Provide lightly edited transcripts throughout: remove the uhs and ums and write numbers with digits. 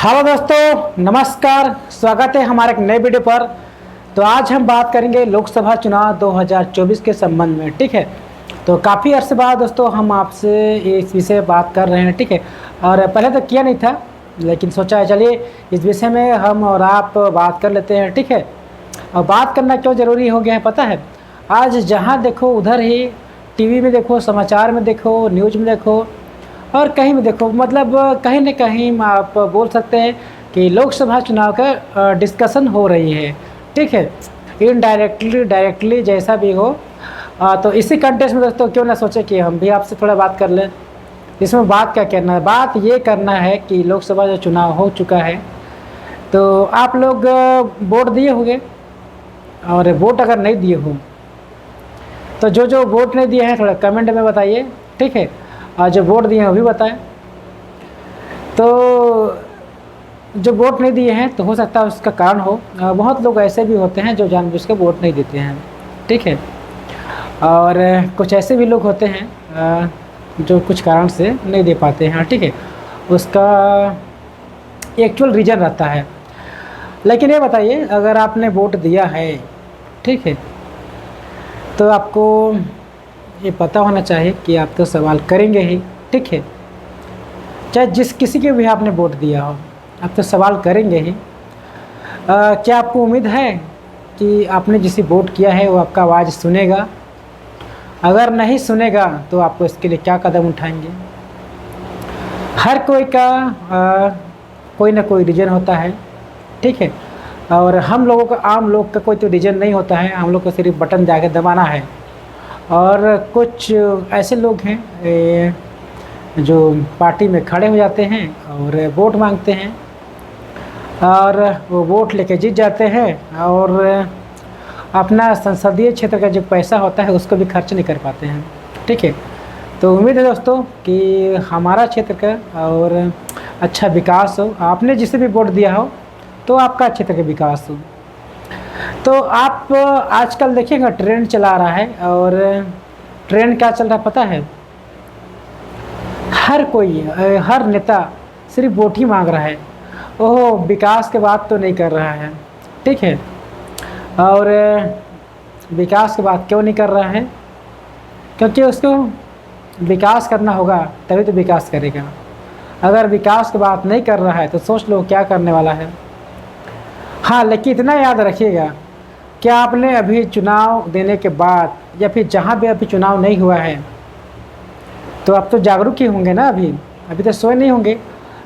Hello दोस्तों, नमस्कार। स्वागत है हमारे एक नए वीडियो पर। तो आज हम बात करेंगे लोकसभा चुनाव 2024 के संबंध में। ठीक है, तो काफ़ी अर्से बाद दोस्तों हम आपसे इस विषय में बात कर रहे हैं। ठीक है, और पहले तो किया नहीं था, लेकिन सोचा है चलिए इस विषय में हम और आप बात कर लेते हैं। ठीक है, और बात करना क्यों ज़रूरी हो गया है पता है? आज जहाँ देखो उधर ही टीवी में देखो, समाचार में देखो, न्यूज़ में देखो और कहीं भी देखो, मतलब कहीं न कहीं आप बोल सकते हैं कि लोकसभा चुनाव का डिस्कशन हो रही है। ठीक है, इनडायरेक्टली डायरेक्टली जैसा भी हो। तो इसी कंटेक्स्ट में दोस्तों क्यों ना सोचे कि हम भी आपसे थोड़ा बात कर लें। इसमें बात क्या करना है? बात ये करना है कि लोकसभा जो चुनाव हो चुका है, तो आप लोग वोट दिए होंगे, और वोट अगर नहीं दिए हो तो जो वोट नहीं दिए हैं थोड़ा कमेंट में बताइए। ठीक है, और जो वोट दिए हैं वो भी बताएं। तो जो वोट नहीं दिए हैं तो हो सकता है उसका कारण हो। बहुत लोग ऐसे भी होते हैं जो जानबूझ के वोट नहीं देते हैं। ठीक है, और कुछ ऐसे भी लोग होते हैं जो कुछ कारण से नहीं दे पाते हैं। ठीक है, उसका एक्चुअल रीज़न रहता है। लेकिन ये बताइए, अगर आपने वोट दिया है, ठीक है, तो आपको ये पता होना चाहिए कि आप तो सवाल करेंगे ही। ठीक है, चाहे जिस किसी के भी आपने वोट दिया हो, आप तो सवाल करेंगे ही। क्या आपको उम्मीद है कि आपने जिसे वोट किया है वो आपका आवाज़ सुनेगा? अगर नहीं सुनेगा तो आपको इसके लिए क्या कदम उठाएंगे? हर कोई का कोई ना कोई रीज़न होता है। ठीक है, और हम लोगों का, आम लोग का कोई तो रीज़न नहीं होता है। हम लोग को सिर्फ बटन जाके दबाना है। और कुछ ऐसे लोग हैं जो पार्टी में खड़े हो जाते हैं और वोट मांगते हैं, और वो वोट लेके जीत जाते हैं, और अपना संसदीय क्षेत्र का जो पैसा होता है उसको भी खर्च नहीं कर पाते हैं। ठीक है, तो उम्मीद है दोस्तों कि हमारा क्षेत्र का और अच्छा विकास हो। आपने जिसे भी वोट दिया हो तो आपका क्षेत्र का विकास हो। तो आप आजकल देखिएगा ट्रेंड चला रहा है, और ट्रेंड क्या चल रहा है पता है? हर कोई, हर नेता सिर्फ वोट ही मांग रहा है। ओह, विकास के बात तो नहीं कर रहा है। ठीक है, और विकास की बात क्यों नहीं कर रहा है? क्योंकि उसको विकास करना होगा तभी तो विकास करेगा। अगर विकास की बात नहीं कर रहा है तो सोच लो क्या करने वाला है। हाँ, लेकिन इतना याद रखिएगा, क्या आपने अभी चुनाव देने के बाद या फिर जहाँ भी अभी चुनाव नहीं हुआ है तो आप तो जागरूक ही होंगे ना। अभी तो सोए नहीं होंगे।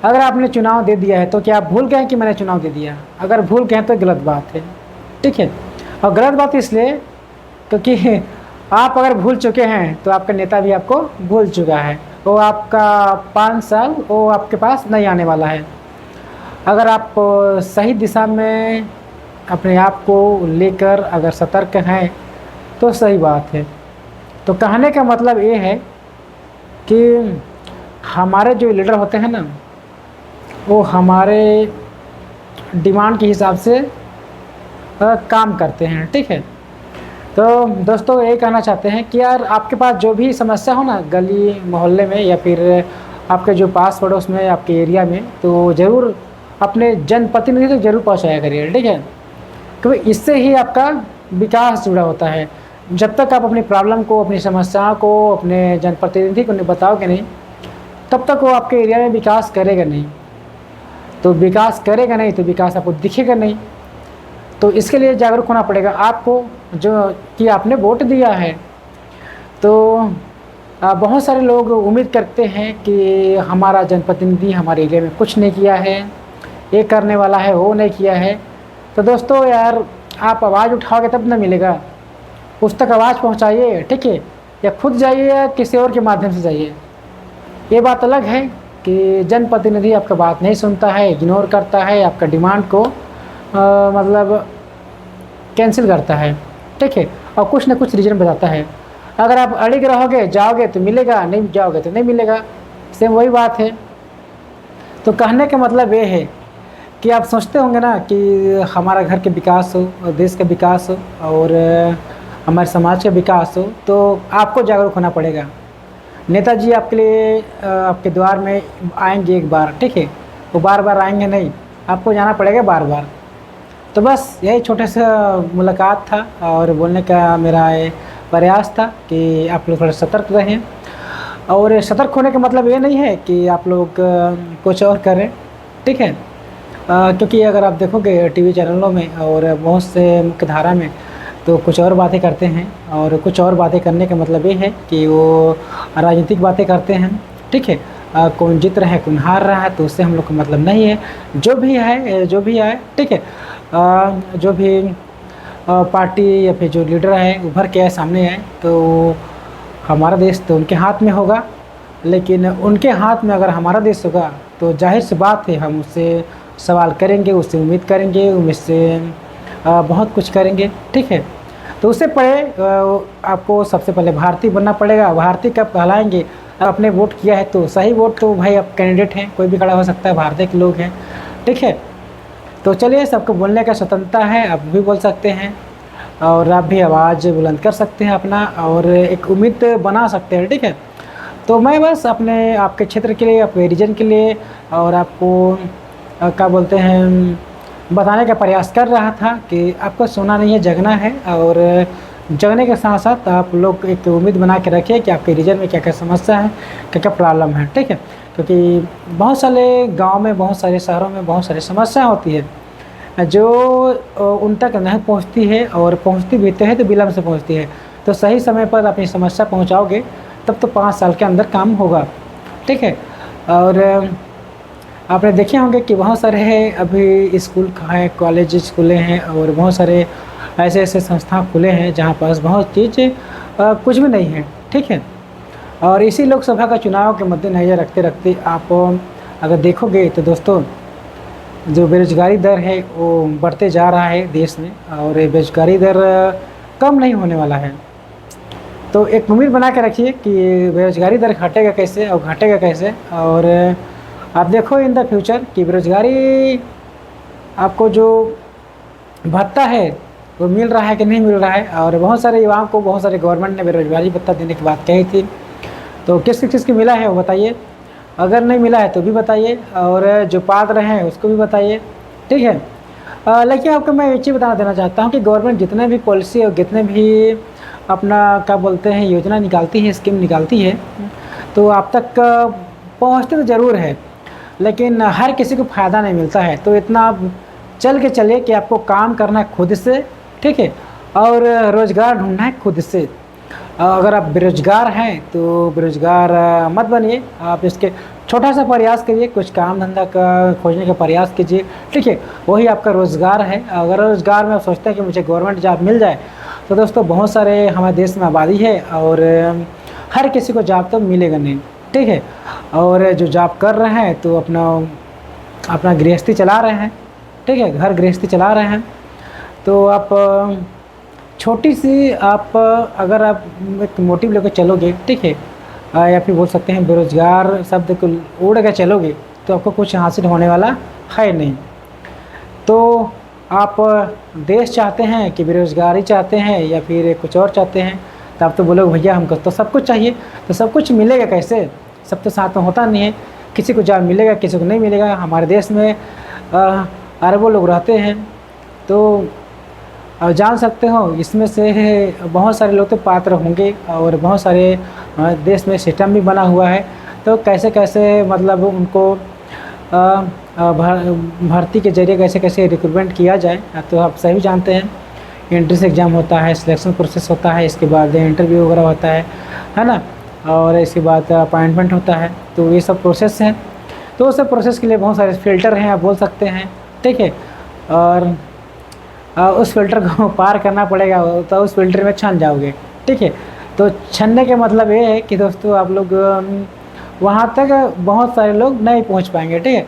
अगर आपने चुनाव दे दिया है तो क्या आप भूल गए कि मैंने चुनाव दे दिया? अगर भूल गए तो गलत बात है। ठीक है, और गलत बात इसलिए क्योंकि आप अगर भूल चुके हैं तो आपका नेता भी आपको भूल चुका है। वो आपका 5 साल वो आपके पास नहीं आने वाला है। अगर आप सही दिशा में अपने आप को लेकर अगर सतर्क हैं तो सही बात है। तो कहने का मतलब ये है कि हमारे जो लीडर होते हैं ना, वो हमारे डिमांड के हिसाब से काम करते हैं। ठीक है, तो दोस्तों यही कहना चाहते हैं कि यार आपके पास जो भी समस्या हो ना, गली मोहल्ले में या फिर आपके जो पास पड़ोस में, आपके एरिया में, तो ज़रूर अपने जनप्रतिनिधि तक जरूर पहुंचाया करिए। ठीक है, क्योंकि इससे ही आपका विकास जुड़ा होता है। जब तक आप अपनी प्रॉब्लम को, अपनी समस्या को अपने जनप्रतिनिधि को नहीं बताओगे नहीं, तब तक वो आपके एरिया में विकास करेगा नहीं। तो विकास करेगा नहीं तो विकास आपको दिखेगा नहीं। तो इसके लिए जागरूक होना पड़ेगा आपको, जो कि आपने वोट दिया है। तो बहुत सारे लोग उम्मीद करते हैं कि हमारा जनप्रतिनिधि हमारे एरिया में कुछ नहीं किया है, ये करने वाला है, वो नहीं किया है। तो दोस्तों यार, आप आवाज़ उठाओगे तब ना मिलेगा। उस तक आवाज़ पहुंचाइए। ठीक है, या खुद जाइए या किसी और के माध्यम से जाइए। ये बात अलग है कि जनप्रतिनिधि आपका बात नहीं सुनता है, इग्नोर करता है, आपका डिमांड को मतलब कैंसिल करता है। ठीक है, और कुछ ना कुछ रीज़न बताता है। अगर आप अड़िग रहोगे, जाओगे तो मिलेगा, नहीं जाओगे तो नहीं मिलेगा। सेम वही बात है। तो कहने का मतलब ये है कि आप सोचते होंगे ना कि हमारा घर के विकास हो, देश का विकास हो, और हमारे समाज का विकास हो, तो आपको जागरूक होना पड़ेगा। नेताजी आपके लिए आपके द्वार में आएंगे एक बार। ठीक है, वो बार बार आएंगे नहीं, आपको जाना पड़ेगा बार बार। तो बस यही छोटे सा मुलाकात था और बोलने का मेरा ये प्रयास था कि आप लोग थोड़ा सतर्क रहें। और सतर्क होने का मतलब ये नहीं है कि आप लोग कुछ और करें, ठीक है। क्योंकि अगर आप देखोगे टीवी चैनलों में और बहुत से मुख्य धारा में तो कुछ और बातें करते हैं, और कुछ और बातें करने का मतलब ये है कि वो राजनीतिक बातें करते हैं, ठीक है। कौन जीत रहा है कौन हार रहा है तो उससे हम लोग को मतलब नहीं है। जो भी है जो भी आए, ठीक है। जो भी पार्टी या फिर जो लीडर है उभर के आए, सामने आए, तो हमारा देश तो उनके हाथ में होगा। लेकिन उनके हाथ में अगर हमारा देश होगा तो जाहिर सी बात है हम उससे सवाल करेंगे, उससे उम्मीद करेंगे, उससे बहुत कुछ करेंगे, ठीक है। तो उससे पहले आपको सबसे पहले भारतीय बनना पड़ेगा। भारतीय कब कहलाएंगे? आपने वोट किया है तो सही वोट, तो भाई आप कैंडिडेट हैं, कोई भी खड़ा हो सकता है, भारतीय के लोग हैं, ठीक है। तो चलिए, सबको बोलने का स्वतंत्रता है, आप भी बोल सकते हैं और आप भी आवाज़ बुलंद कर सकते हैं अपना, और एक उम्मीद बना सकते हैं, ठीक है। तो मैं बस अपने आपके क्षेत्र के लिए, आपके रीजन के लिए और आपको क्या बोलते हैं बताने का प्रयास कर रहा था कि आपको सोना नहीं है, जगना है। और जगने के साथ साथ आप लोग एक उम्मीद बना के रखिए कि आपके रीजन में क्या क्या समस्या है, क्या क्या प्रॉब्लम है, ठीक है। क्योंकि बहुत सारे गांव में, बहुत सारे शहरों में बहुत सारी समस्या होती है जो उन तक नहीं पहुंचती है, और पहुंचती भी तो है तो विलम्ब से पहुंचती है। तो सही समय पर अपनी समस्या पहुंचाओगे तब तो 5 साल के अंदर काम होगा, ठीक है। और आपने देखे होंगे कि बहुत सारे हैं अभी स्कूल हैं, कॉलेज खुले हैं, और बहुत सारे ऐसे ऐसे संस्था खुले हैं जहाँ पास बहुत चीज़ कुछ भी नहीं है, ठीक है। और इसी लोकसभा का चुनाव के मद्देनज़र रखते रखते आप अगर देखोगे तो दोस्तों, जो बेरोजगारी दर है वो बढ़ते जा रहा है देश में, और ये बेरोजगारी दर कम नहीं होने वाला है। तो एक उम्मीद बना के रखिए कि बेरोजगारी दर घटेगा कैसे और घटेगा कैसे। और आप देखो इन द फ्यूचर कि बेरोजगारी आपको जो भत्ता है वो मिल रहा है कि नहीं मिल रहा है। और बहुत सारे युवाओं को, बहुत सारे गवर्नमेंट ने बेरोजगारी भत्ता देने की बात कही थी, तो किस किस की मिला है वो बताइए। अगर नहीं मिला है तो भी बताइए, और जो पात्र हैं उसको भी बताइए, ठीक है। लेकिन आपको मैं एक चीज़ बता देना चाहता हूँ कि गवर्नमेंट जितने भी पॉलिसी और जितने भी अपना क्या बोलते हैं योजना निकालती है, स्कीम निकालती है, तो आप तक पहुँचते तो ज़रूर है, लेकिन हर किसी को फ़ायदा नहीं मिलता है। तो इतना आप चल के चलिए कि आपको काम करना है खुद से, ठीक है, और रोज़गार ढूंढना है खुद से। अगर आप बेरोजगार हैं तो बेरोजगार मत बनिए, आप इसके छोटा सा प्रयास करिए, कुछ काम धंधा का खोजने का प्रयास कीजिए, ठीक है। वही आपका रोज़गार है। अगर रोज़गार में आप सोचते हैं कि मुझे गवर्नमेंट जॉब मिल जाए, तो दोस्तों बहुत सारे हमारे देश में आबादी है और हर किसी को जॉब तो मिलेगा नहीं, ठीक है। और जो जॉब कर रहे हैं तो अपना गृहस्थी चला रहे हैं, ठीक है, घर गृहस्थी चला रहे हैं। तो आप छोटी सी आप अगर आप एक मोटिव लेकर चलोगे, ठीक है, या फिर बोल सकते हैं बेरोजगार शब्द को उड़ के चलोगे तो आपको कुछ हासिल होने वाला है नहीं। तो आप देश चाहते हैं कि बेरोजगारी चाहते हैं या फिर कुछ और चाहते हैं, तो आप तो बोलोगे भैया हमको तो सब कुछ चाहिए। तो सब कुछ मिलेगा कैसे? सब तो साथ में होता नहीं है, किसी को जॉब मिलेगा किसी को नहीं मिलेगा। हमारे देश में अरबों लोग रहते हैं, तो आप जान सकते हो इसमें से बहुत सारे लोग तो पात्र होंगे, और बहुत सारे देश में सिस्टम भी बना हुआ है। तो कैसे कैसे मतलब उनको भर्ती के जरिए कैसे कैसे रिक्रूटमेंट किया जाए, तो आप सही जानते हैं। एंट्रेंस एग्ज़ाम होता है, सिलेक्शन प्रोसेस होता है, इसके बाद इंटरव्यू वगैरह होता है ना, और इसके बाद अपॉइंटमेंट होता है। तो ये सब प्रोसेस हैं। तो उस सब प्रोसेस के लिए बहुत सारे फ़िल्टर हैं, आप बोल सकते हैं, ठीक है। और उस फिल्टर को पार करना पड़ेगा, तो उस फिल्टर में छन जाओगे, ठीक है। तो छनने के मतलब ये है कि दोस्तों आप लोग वहाँ तक बहुत सारे लोग नहीं पहुँच पाएंगे, ठीक है।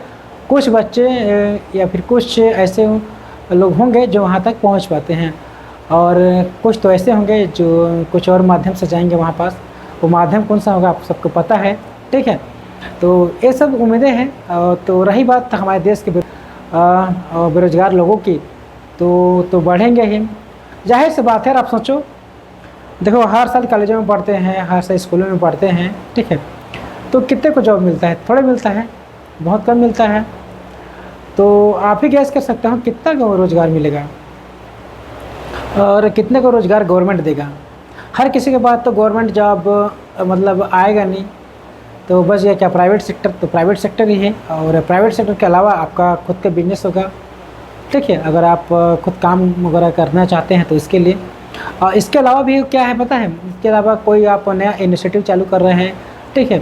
कुछ बच्चे या फिर कुछ ऐसे लोग होंगे जो वहाँ तक पहुँच पाते हैं, और कुछ तो ऐसे होंगे जो कुछ और माध्यम से जाएंगे वहाँ पास। वो माध्यम कौन सा होगा आप सबको पता है, ठीक है। तो ये सब उम्मीदें हैं। तो रही बात हमारे देश के बेरोजगार लोगों की, तो बढ़ेंगे ही, जाहिर सी बात है। आप सोचो, देखो हर साल कॉलेजों में पढ़ते हैं, हर साल स्कूलों में पढ़ते हैं, ठीक है। तो कितने को जॉब मिलता है? थोड़े मिलता है, बहुत कम मिलता है। तो आप ही गैस कर सकते हो कितना को रोज़गार मिलेगा और कितने को रोज़गार गवर्नमेंट देगा। हर किसी के पास तो गवर्नमेंट जॉब मतलब आएगा नहीं, तो बस ये क्या प्राइवेट सेक्टर, तो प्राइवेट सेक्टर ही है। और प्राइवेट सेक्टर के अलावा आपका खुद का बिजनेस होगा। ठीक है, अगर आप खुद काम वगैरह करना चाहते हैं तो इसके लिए। और इसके अलावा भी क्या है पता है, इसके अलावा कोई आप नया इनिशिएटिव चालू कर रहे हैं, ठीक है,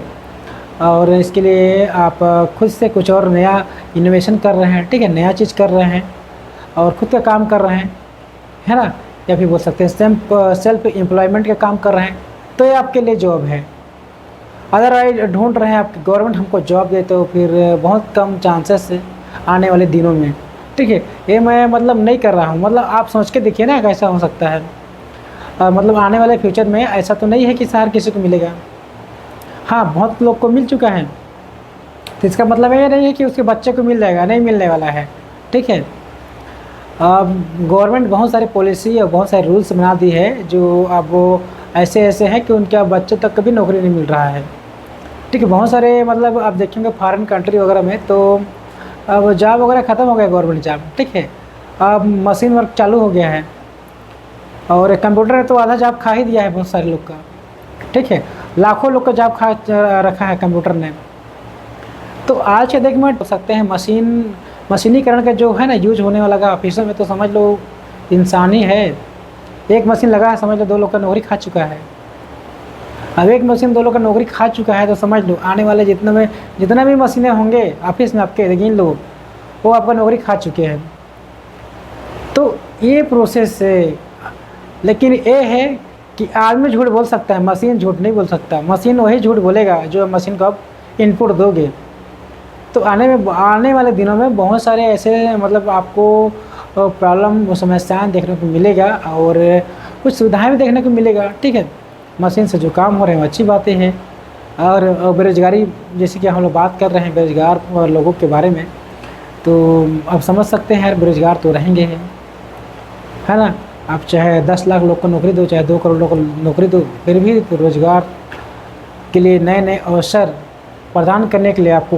और इसके लिए आप खुद से कुछ और नया इनोवेशन कर रहे हैं, ठीक है, नया चीज़ कर रहे हैं और खुद का काम कर रहे हैं, है ना, या फिर बोल सकते हैं सेल्फ एम्प्लॉयमेंट का काम कर रहे हैं, तो ये आपके लिए जॉब है। अदरवाइज ढूंढ रहे हैं आपकी गवर्नमेंट हमको जॉब दे, तो फिर बहुत कम चांसेस है आने वाले दिनों में। ठीक है, ये मैं मतलब नहीं कर रहा हूँ, मतलब आप सोच के देखिए ना कैसा हो सकता है। मतलब आने वाले फ्यूचर में ऐसा तो नहीं है कि हर किसी को मिलेगा। हाँ, बहुत लोग को मिल चुका है, तो इसका मतलब ये नहीं है कि उसके बच्चे को मिल जाएगा, नहीं मिलने वाला है। ठीक है, गवर्नमेंट बहुत सारी पॉलिसी और बहुत सारे रूल्स बना दी है, जो अब वो ऐसे ऐसे हैं कि उनके बच्चों तक कभी नौकरी नहीं मिल रहा है। ठीक है, बहुत सारे मतलब आप देखेंगे फॉरेन कंट्री वगैरह में तो अब जॉब वगैरह ख़त्म हो गया गवर्नमेंट जॉब। ठीक है, अब मशीन वर्क चालू हो गया है और कंप्यूटर ने तो आधा जॉब खा ही दिया है बहुत सारे लोग का। ठीक है, लाखों लोग का जॉब खा रखा है कंप्यूटर ने। तो आज के देख में हो सकते हैं मशीनीकरण का जो है ना यूज होने वाला का ऑफिसों में, तो समझ लो इंसान ही है। एक मशीन लगा है, समझ लो 2 लोग का नौकरी खा चुका है। अब एक मशीन 2 लोग का नौकरी खा चुका है, तो समझ लो आने वाले जितना भी मशीनें होंगे ऑफिस में आपके गिन लो, वो आपका नौकरी खा चुके हैं। तो ये प्रोसेस है, लेकिन ये है कि आदमी झूठ बोल सकता है, मशीन झूठ नहीं बोल सकता। मशीन वही झूठ बोलेगा जो मशीन को आप इनपुट दोगे। तो आने वाले दिनों में बहुत सारे ऐसे मतलब आपको प्रॉब्लम समस्याएं देखने को मिलेगा और कुछ सुविधाएं भी देखने को मिलेगा। ठीक है, मशीन से जो काम हो रहे हैं अच्छी बातें हैं। और बेरोजगारी, जैसे कि हम लोग बात कर रहे हैं बेरोजगार लोगों के बारे में, तो आप समझ सकते हैं यार बेरोजगार तो रहेंगे हैं, है ना। आप चाहे 10 लाख लोग को नौकरी दो, चाहे 2 करोड़ लोग को नौकरी दो, फिर भी तो रोज़गार के लिए नए नए अवसर प्रदान करने के लिए आपको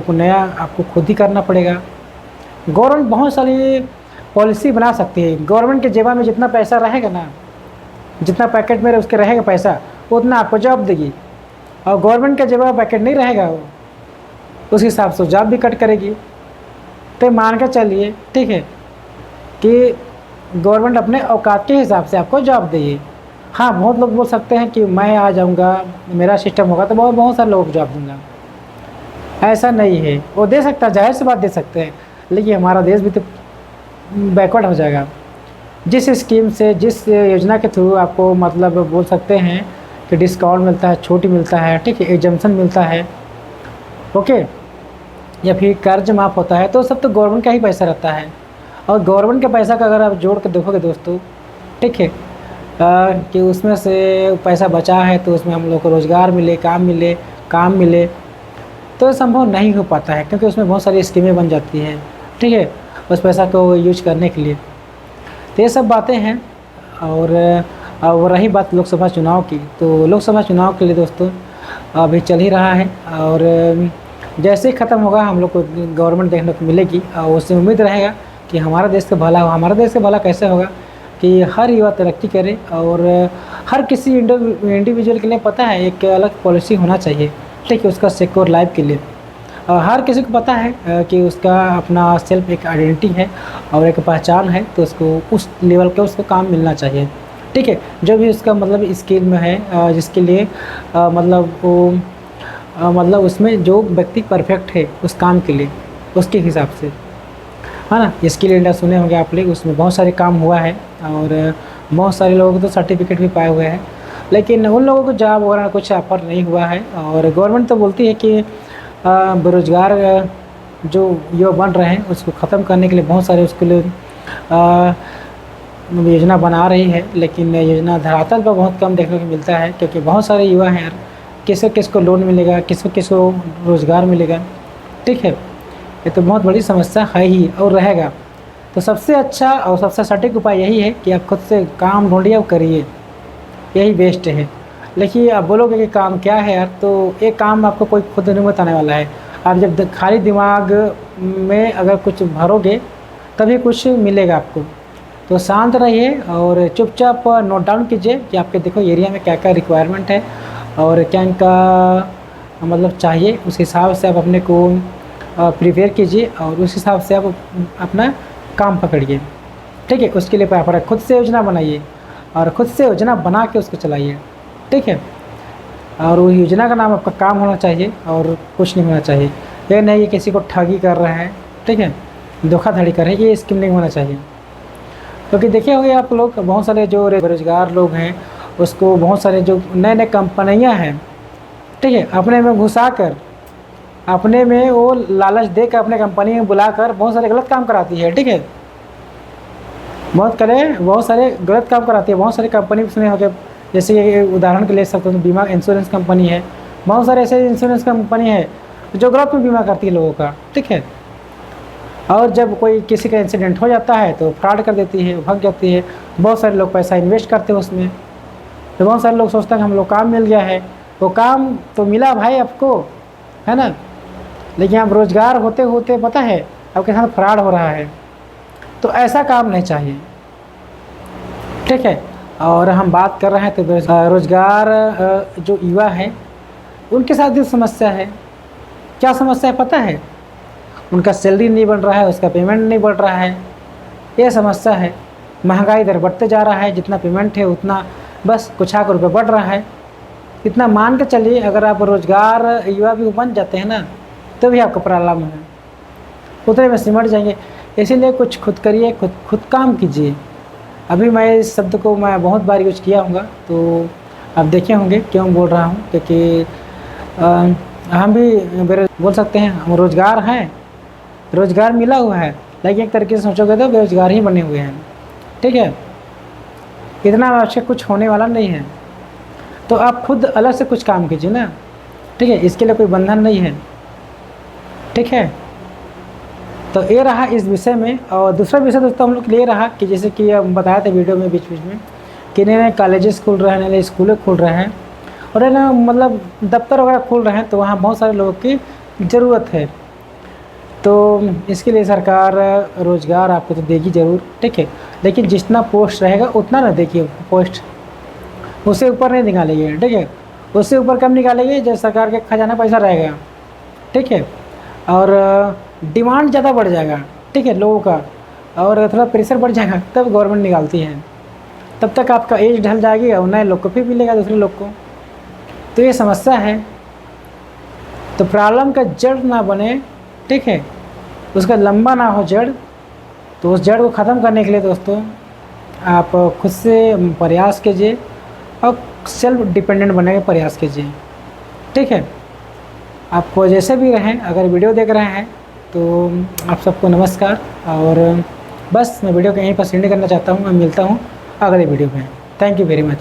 खुद ही करना पड़ेगा। गवर्नमेंट बहुत सारी पॉलिसी बना सकती है। गवर्नमेंट के जेबा में जितना पैसा रहेगा ना, जितना पैकेट में उसके रहेगा पैसा, उतना आपको जॉब देगी। और गवर्नमेंट का जेबा पैकेट नहीं रहेगा, वो उस हिसाब से जॉब भी कट करेगी। तो मान के चलिए, ठीक है, कि गवर्नमेंट अपने औकात के हिसाब से आपको जॉब देगी। हाँ, बहुत लोग बोल सकते हैं कि मैं आ जाऊँगा, मेरा सिस्टम होगा तो बहुत सारे लोगों को जॉब दूँगा। ऐसा नहीं है, वो दे सकता है, जाहिर सी बात दे सकते हैं, लेकिन हमारा देश भी तो बैकवर्ड हो जाएगा। जिस स्कीम से, जिस योजना के थ्रू आपको मतलब बोल सकते हैं कि डिस्काउंट मिलता है, छूट मिलता है, ठीक है, एग्जम्पशन मिलता है, ओके, या फिर कर्ज माफ़ होता है, तो सब तो गवर्नमेंट का ही पैसा रहता है। और गवर्नमेंट के पैसा का अगर आप जोड़ कर देखोगे दोस्तों, ठीक है, कि उसमें से पैसा बचा है तो उसमें हम लोग को रोज़गार मिले, काम मिले, तो संभव नहीं हो पाता है, क्योंकि उसमें बहुत सारी स्कीमें बन जाती हैं। ठीक है, उस पैसा को यूज करने के लिए। तो ये सब बातें हैं। और रही बात लोकसभा चुनाव की, तो लोकसभा चुनाव के लिए दोस्तों अभी चल ही रहा है, और जैसे ही ख़त्म होगा हम लोग को गवर्नमेंट देखने को मिलेगी। और उससे उम्मीद रहेगा कि हमारा देश का भला हो। हमारा देश का भला कैसे होगा कि हर युवा तरक्की करे, और हर किसी इंडिविजुअल के लिए पता है एक अलग पॉलिसी होना चाहिए, ठीक है, उसका सिक्योर लाइफ के लिए। हर किसी को पता है कि उसका अपना सेल्फ एक आइडेंटिटी है और एक पहचान है, तो उसको उस लेवल का उसको काम मिलना चाहिए। ठीक है, जो भी उसका मतलब स्किल में है, जिसके लिए मतलब वो मतलब उसमें जो व्यक्ति परफेक्ट है उस काम के लिए, उसके हिसाब से, है ना। स्किल इंडिया सुने होंगे आप लोग, उसमें बहुत सारे काम हुआ है और बहुत सारे लोगों को तो सर्टिफिकेट भी पाए हुए हैं, लेकिन उन लोगों को जॉब वगैरह कुछ ऑफर नहीं हुआ है। और गवर्नमेंट तो बोलती है कि बेरोज़गार जो युवा बन रहे हैं उसको ख़त्म करने के लिए बहुत सारे उसके लिए योजना बना रही है, लेकिन योजना धरातल पर बहुत कम देखने को मिलता है, क्योंकि बहुत सारे युवा हैं यार, किसको लोन मिलेगा, किसको रोज़गार मिलेगा। ठीक है, ये तो बहुत बड़ी समस्या है ही और रहेगा। तो सबसे अच्छा और सबसे सटीक उपाय यही है कि आप खुद से काम ढूंढिए और करिए, यही बेस्ट है। लेकिन आप बोलोगे कि काम क्या है यार, तो एक काम आपको कोई खुद नहीं बताने वाला है। आप जब खाली दिमाग में अगर कुछ भरोगे तभी कुछ मिलेगा आपको। तो शांत रहिए और चुपचाप नोट डाउन कीजिए कि आपके देखो एरिया में क्या क्या रिक्वायरमेंट है और क्या इनका मतलब चाहिए, उस हिसाब से आप अपने को प्रिपेयर कीजिए और उस हिसाब से आप अपना काम पकड़िए। ठीक है, उसके लिए प्रॉपर खुद से योजना बनाइए और खुद से योजना बना के उसको चलाइए। ठीक है, और वो योजना का नाम आपका काम होना चाहिए और कुछ नहीं होना चाहिए। ये नहीं कि किसी को ठगी कर रहे हैं, ठीक है, धोखाधड़ी कर रहे हैं, ये स्कीम नहीं होना चाहिए। क्योंकि देखे होंगे आप लोग, बहुत सारे जो बेरोजगार लोग हैं उसको बहुत सारे जो नए नए कंपनियां हैं, ठीक है, अपने में घुसा कर, अपने में वो लालच देकर अपने कंपनी में बुलाकर बहुत सारे गलत काम कराती है। ठीक है, बहुत सारे गलत काम कराती है। बहुत सारी कंपनी सुने होंगे, जैसे कि उदाहरण के ले सकते हो, बीमा इंश्योरेंस कंपनी है, बहुत सारे ऐसे इंश्योरेंस कंपनी है जो गलत में बीमा करती है लोगों का। ठीक है, और जब कोई किसी का इंसिडेंट हो जाता है तो फ्रॉड कर देती है, भाग जाती है। बहुत सारे लोग पैसा इन्वेस्ट करते हैं उसमें, तो बहुत सारे लोग सोचते हैं कि हम लोग काम मिल गया है। वो काम तो मिला भाई आपको, है ना, लेकिन आप रोज़गार होते होते पता है आपके साथ फ्रॉड हो रहा है। तो ऐसा काम नहीं चाहिए। ठीक है, और हम बात कर रहे हैं तो रोज़गार जो युवा है उनके साथ भी समस्या है। क्या समस्या है पता है? उनका सैलरी नहीं बढ़ रहा है, उसका पेमेंट नहीं बढ़ रहा है, ये समस्या है। महंगाई दर बढ़ते जा रहा है, जितना पेमेंट है उतना बस कुछ आकर रुपये बढ़ रहा है। इतना मान के चलिए, अगर आप रोज़गार युवा भी बन जाते हैं ना तो भी आपका प्रॉब्लम है, उतने में सिमट जाएंगे। इसीलिए कुछ खुद करिए, खुद काम कीजिए। अभी मैं इस शब्द को मैं बहुत बार यूज किया हूँगा, तो आप देखे होंगे क्यों बोल रहा हूँ, क्योंकि हम भी बोल सकते हैं हम रोज़गार हैं, रोज़गार मिला हुआ है, लेकिन एक तरीके से सोचोगे तो बेरोजगार ही बने हुए हैं। ठीक है, इतना आवश्यक कुछ होने वाला नहीं है। तो आप खुद अलग से कुछ काम कीजिए ना। ठीक है, इसके लिए कोई बंधन नहीं है। ठीक है, तो ये रहा इस विषय में। और दूसरा विषय दोस्तों हम लोग ले रहा कि जैसे कि हम बताया था वीडियो में बीच में कि नए नए कॉलेजेस खुल रहे हैं, नए स्कूलें खुल रहे हैं और है ना, मतलब दफ्तर वगैरह खुल रहे हैं, तो वहाँ बहुत सारे लोगों की ज़रूरत है। तो इसके लिए सरकार रोज़गार आपको तो देगी ज़रूर। ठीक है, लेकिन जितना पोस्ट रहेगा उतना ना देखिए पोस्ट, उससे ऊपर नहीं निकालेंगे। ठीक है, उससे ऊपर कम निकालेंगे जब सरकार के खजाना पैसा रहेगा। ठीक है, और डिमांड ज़्यादा बढ़ जाएगा। ठीक है, लोगों का, और थोड़ा प्रेशर बढ़ जाएगा, तब गवर्नमेंट निकालती है। तब तक आपका एज ढल जाएगी और नए लोग को फिर मिलेगा दूसरे लोग को। तो ये समस्या है। तो प्रॉब्लम का जड़ ना बने, ठीक है, उसका लंबा ना हो जड़, तो उस जड़ को ख़त्म करने के लिए दोस्तों आप खुद से प्रयास कीजिए और सेल्फ डिपेंडेंट बनने का प्रयास कीजिए। ठीक है, आपको जैसे भी रहें, अगर वीडियो देख रहे हैं तो आप सबको नमस्कार। और बस मैं वीडियो को यहीं पर एंड करना चाहता हूँ। मैं मिलता हूँ अगले वीडियो में। Thank you very much.